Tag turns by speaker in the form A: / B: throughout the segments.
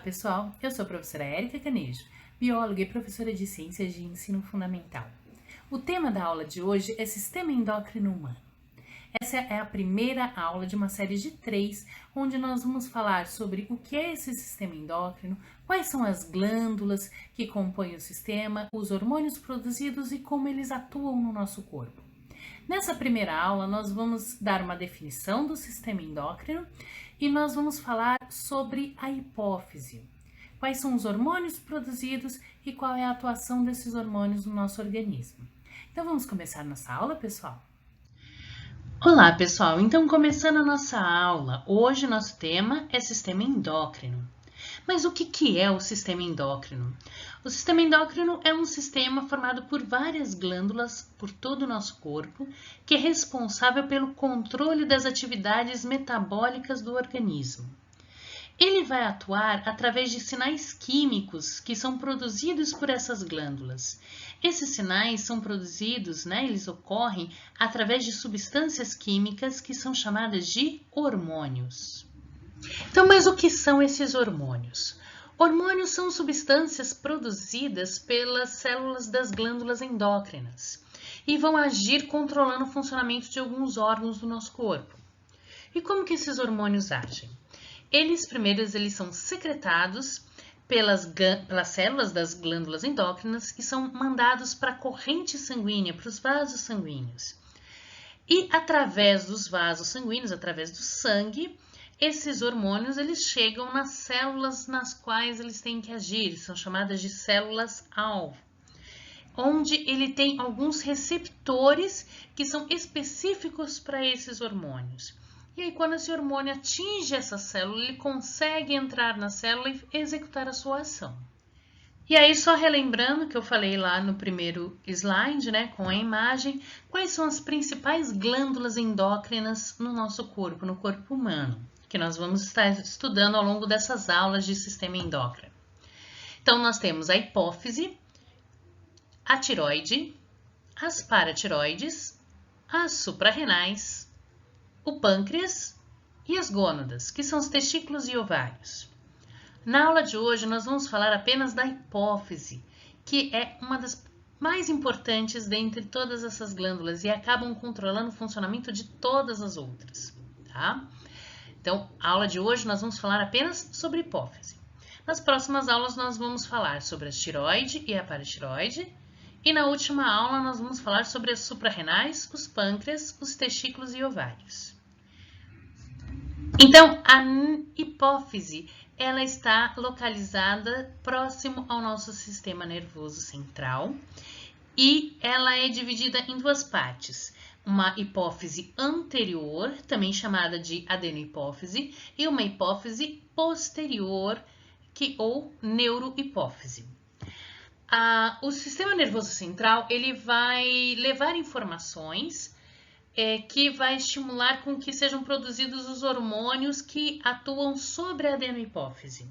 A: pessoal, eu sou a professora Érica Canejo, bióloga e professora de Ciências de Ensino Fundamental. O tema da aula de hoje é Sistema Endócrino Humano. Essa é a primeira aula de uma série de 3, onde nós vamos falar sobre o que é esse sistema endócrino, quais são as glândulas que compõem o sistema, os hormônios produzidos e como eles atuam no nosso corpo. Nessa primeira aula, nós vamos dar uma definição do sistema endócrino e nós vamos falar sobre a hipófise. Quais são os hormônios produzidos e qual é a atuação desses hormônios no nosso organismo. Então, vamos começar nossa aula, pessoal? Olá, pessoal! Então, começando a nossa aula, hoje nosso tema é sistema endócrino. Mas o que é o sistema endócrino? O sistema endócrino é um sistema formado por várias glândulas por todo o nosso corpo, que é responsável pelo controle das atividades metabólicas do organismo. Ele vai atuar através de sinais químicos que são produzidos por essas glândulas. Esses sinais são produzidos, eles ocorrem através de substâncias químicas que são chamadas de hormônios. Então, mas o que são esses hormônios? Hormônios são substâncias produzidas pelas células das glândulas endócrinas e vão agir controlando o funcionamento de alguns órgãos do nosso corpo. E como que esses hormônios agem? Eles são secretados pelas células das glândulas endócrinas e são mandados para a corrente sanguínea, para os vasos sanguíneos. E através dos vasos sanguíneos, através do sangue, esses hormônios eles chegam nas células nas quais eles têm que agir, são chamadas de células-alvo, onde ele tem alguns receptores que são específicos para esses hormônios. E aí, quando esse hormônio atinge essa célula, ele consegue entrar na célula e executar a sua ação. E aí, só relembrando que eu falei lá no primeiro slide, com a imagem, quais são as principais glândulas endócrinas no nosso corpo, no corpo humano, que nós vamos estar estudando ao longo dessas aulas de sistema endócrino. Então, nós temos a hipófise, a tireoide, as paratireoides, as suprarrenais, o pâncreas e as gônadas, que são os testículos e ovários. Na aula de hoje, nós vamos falar apenas da hipófise, que é uma das mais importantes dentre todas essas glândulas e acabam controlando o funcionamento de todas as outras, tá? Então, a aula de hoje nós vamos falar apenas sobre hipófise. Nas próximas aulas nós vamos falar sobre a tireoide e a paratireoide. E na última aula nós vamos falar sobre as suprarrenais, os pâncreas, os testículos e ovários. Então, a hipófise, ela está localizada próximo ao nosso sistema nervoso central e ela é dividida em duas partes. Uma hipófise anterior, também chamada de adenohipófise, e uma hipófise posterior, ou neurohipófise. O sistema nervoso central ele vai levar informações que vai estimular com que sejam produzidos os hormônios que atuam sobre a adenohipófise.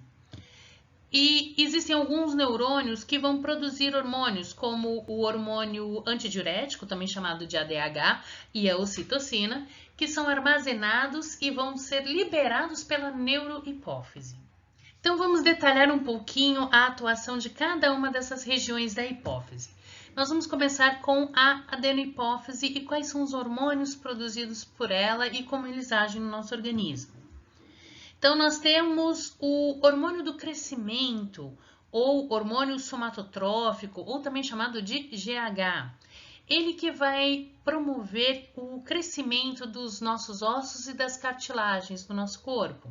A: E existem alguns neurônios que vão produzir hormônios, como o hormônio antidiurético, também chamado de ADH, e a ocitocina, que são armazenados e vão ser liberados pela neurohipófise. Então, vamos detalhar um pouquinho a atuação de cada uma dessas regiões da hipófise. Nós vamos começar com a adenohipófise e quais são os hormônios produzidos por ela e como eles agem no nosso organismo. Então, nós temos o hormônio do crescimento, ou hormônio somatotrófico, ou também chamado de GH. Ele que vai promover o crescimento dos nossos ossos e das cartilagens do nosso corpo.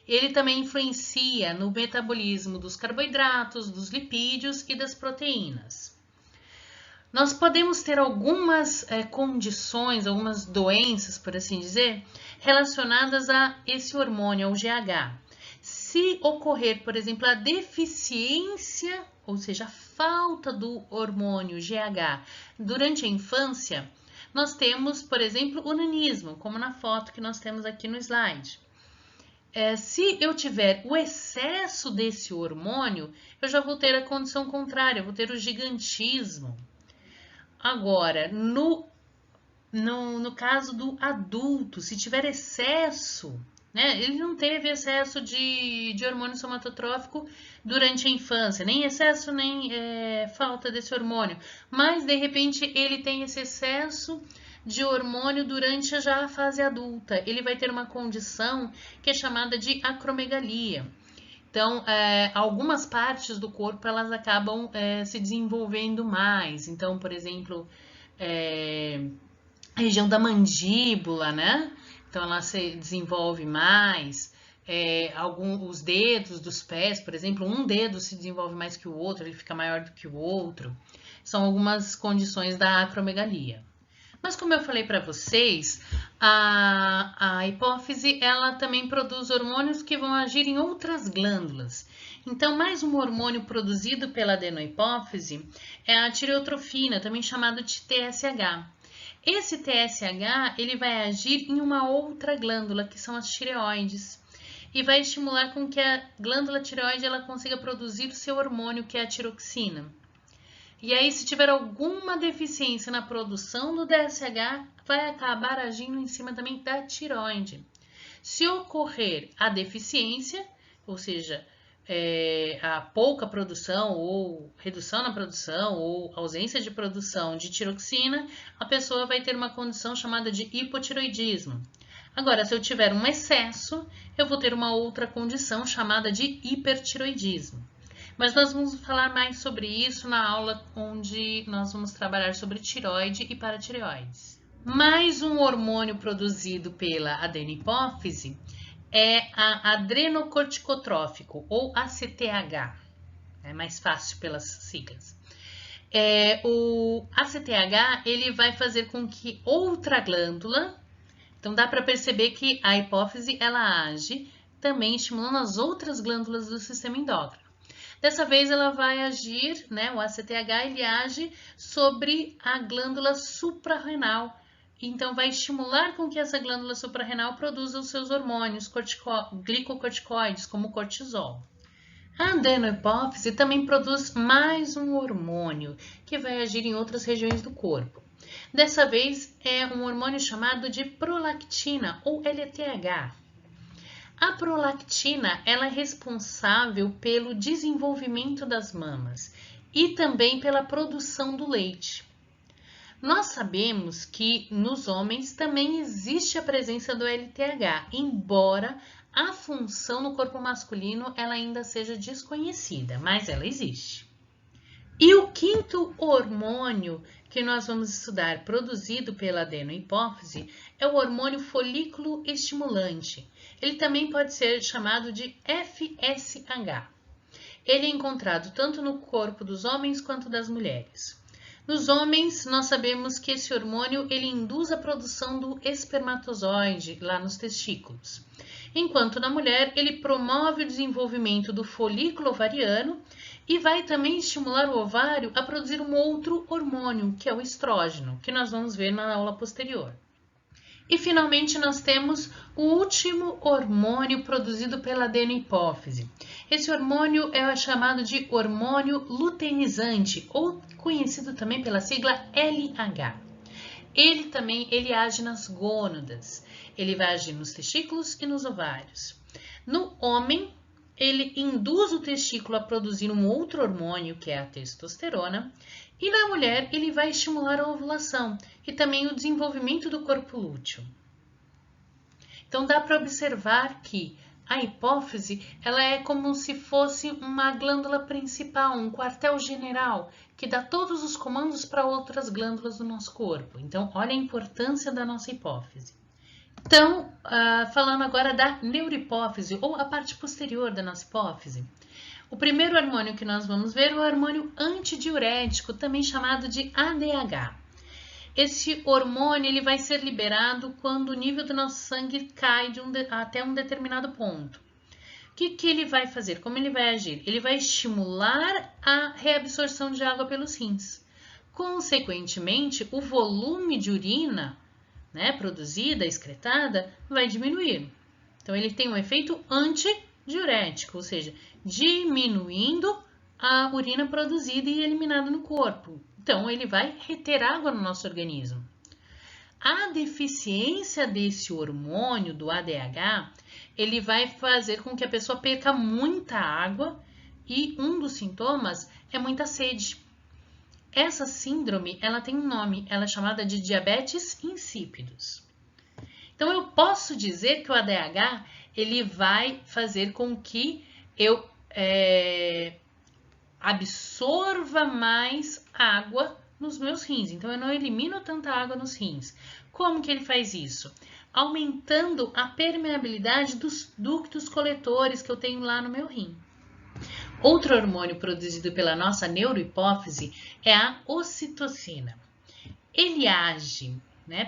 A: Ele também influencia no metabolismo dos carboidratos, dos lipídios e das proteínas. Nós podemos ter algumas condições, algumas doenças, por assim dizer, relacionadas a esse hormônio, ao GH. Se ocorrer, por exemplo, a deficiência, ou seja, a falta do hormônio GH durante a infância, nós temos, por exemplo, o nanismo, como na foto que nós temos aqui no slide. Se eu tiver o excesso desse hormônio, eu já vou ter a condição contrária, eu vou ter o gigantismo. Agora, no caso do adulto, se tiver excesso né? Ele não teve excesso de hormônio somatotrófico durante a infância, nem excesso, nem falta desse hormônio. Mas, de repente, ele tem esse excesso de hormônio durante já a fase adulta. Ele vai ter uma condição que é chamada de acromegalia. Então, algumas partes do corpo, elas acabam se desenvolvendo mais. Então, por exemplo, a região da mandíbula, né? Então, ela se desenvolve mais. Os dedos dos pés, por exemplo, um dedo se desenvolve mais que o outro, ele fica maior do que o outro. São algumas condições da acromegalia. Mas como eu falei para vocês, a hipófise ela também produz hormônios que vão agir em outras glândulas. Então, mais um hormônio produzido pela adenohipófise é a tireotrofina, também chamado de TSH. Esse TSH ele vai agir em uma outra glândula, que são as tireoides, e vai estimular com que a glândula tireoide ela consiga produzir o seu hormônio, que é a tiroxina. E aí, se tiver alguma deficiência na produção do TSH, vai acabar agindo em cima também da tireoide. Se ocorrer a deficiência, ou seja, a pouca produção ou redução na produção ou ausência de produção de tiroxina, a pessoa vai ter uma condição chamada de hipotiroidismo. Agora, se eu tiver um excesso, eu vou ter uma outra condição chamada de hipertiroidismo. Mas nós vamos falar mais sobre isso na aula onde nós vamos trabalhar sobre tireoide e paratireoides. Mais um hormônio produzido pela adenihipófise é a adrenocorticotrófico, ou ACTH. É mais fácil pelas siglas. O ACTH ele vai fazer com que outra glândula, então dá para perceber que a hipófise ela age também estimulando as outras glândulas do sistema endócrino. Dessa vez ela vai agir, né, o ACTH ele age sobre a glândula suprarrenal. Então vai estimular com que essa glândula suprarrenal produza os seus hormônios glicocorticoides, como o cortisol. A adenohipófise também produz mais um hormônio que vai agir em outras regiões do corpo. Dessa vez é um hormônio chamado de prolactina, ou LTH. A prolactina ela é responsável pelo desenvolvimento das mamas e também pela produção do leite. Nós sabemos que nos homens também existe a presença do LTH, embora a função no corpo masculino ela ainda seja desconhecida, mas ela existe. E o quinto hormônio que nós vamos estudar produzido pela adenohipófise é o hormônio folículo estimulante. Ele também pode ser chamado de FSH. Ele é encontrado tanto no corpo dos homens quanto das mulheres. Nos homens, nós sabemos que esse hormônio ele induz a produção do espermatozoide lá nos testículos. Enquanto na mulher, ele promove o desenvolvimento do folículo ovariano e vai também estimular o ovário a produzir um outro hormônio, que é o estrógeno, que nós vamos ver na aula posterior. E finalmente nós temos o último hormônio produzido pela adenohipófise. Esse hormônio é chamado de hormônio luteinizante, ou conhecido também pela sigla LH. Ele age nas gônadas, ele vai agir nos testículos e nos ovários. No homem, ele induz o testículo a produzir um outro hormônio, que é a testosterona, e na mulher ele vai estimular a ovulação e também o desenvolvimento do corpo lúteo. Então dá para observar que a hipófise ela é como se fosse uma glândula principal, um quartel-general, que dá todos os comandos para outras glândulas do nosso corpo. Então, olha a importância da nossa hipófise. Então, falando agora da neurohipófise, ou a parte posterior da nossa hipófise. O primeiro hormônio que nós vamos ver é o hormônio antidiurético, também chamado de ADH. Esse hormônio ele vai ser liberado quando o nível do nosso sangue cai até um determinado ponto. O que ele vai fazer? Como ele vai agir? Ele vai estimular a reabsorção de água pelos rins. Consequentemente, o volume de urina, né, produzida, excretada, vai diminuir. Então, ele tem um efeito antidiurético, ou seja, diminuindo a urina produzida e eliminada no corpo. Então, ele vai reter água no nosso organismo. A deficiência desse hormônio, do ADH, ele vai fazer com que a pessoa perca muita água e um dos sintomas é muita sede. Essa síndrome, ela tem um nome, ela é chamada de diabetes insípidos. Então, eu posso dizer que o ADH, ele vai fazer com que eu absorva mais água nos meus rins. Então, eu não elimino tanta água nos rins. Como que ele faz isso? Aumentando a permeabilidade dos ductos coletores que eu tenho lá no meu rim. Outro hormônio produzido pela nossa neurohipófise é a ocitocina. Ele age,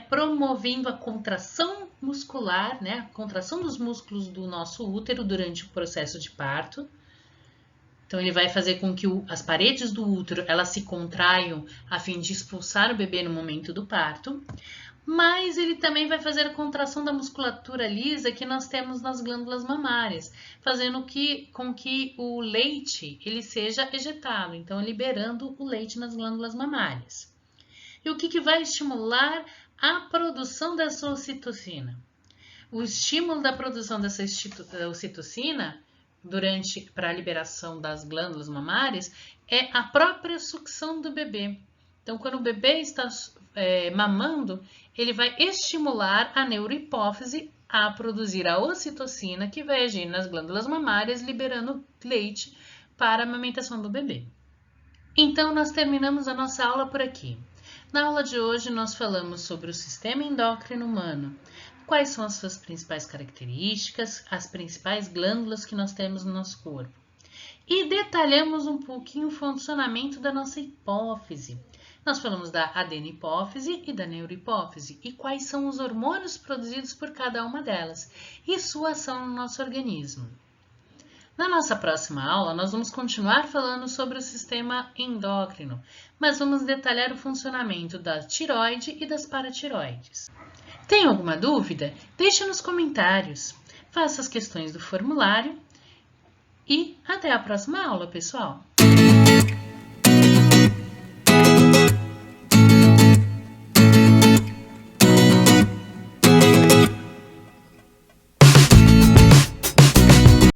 A: promovendo a contração muscular, a contração dos músculos do nosso útero durante o processo de parto. Então, ele vai fazer com que as paredes do útero elas se contraiam a fim de expulsar o bebê no momento do parto. Mas ele também vai fazer a contração da musculatura lisa que nós temos nas glândulas mamárias, fazendo com que o leite ele seja ejetado, então liberando o leite nas glândulas mamárias. E o que vai estimular a produção dessa ocitocina? O estímulo da produção dessa ocitocina para a liberação das glândulas mamárias é a própria sucção do bebê. Então, quando o bebê está mamando, ele vai estimular a neurohipófise a produzir a ocitocina, que vai agir nas glândulas mamárias, liberando leite para a amamentação do bebê. Então, nós terminamos a nossa aula por aqui. Na aula de hoje, nós falamos sobre o sistema endócrino humano, quais são as suas principais características, as principais glândulas que nós temos no nosso corpo. E detalhamos um pouquinho o funcionamento da nossa hipófise. Nós falamos da adenohipófise e da neurohipófise e quais são os hormônios produzidos por cada uma delas e sua ação no nosso organismo. Na nossa próxima aula, nós vamos continuar falando sobre o sistema endócrino, mas vamos detalhar o funcionamento da tireoide e das paratireoides. Tem alguma dúvida? Deixe nos comentários. Faça as questões do formulário e até a próxima aula, pessoal!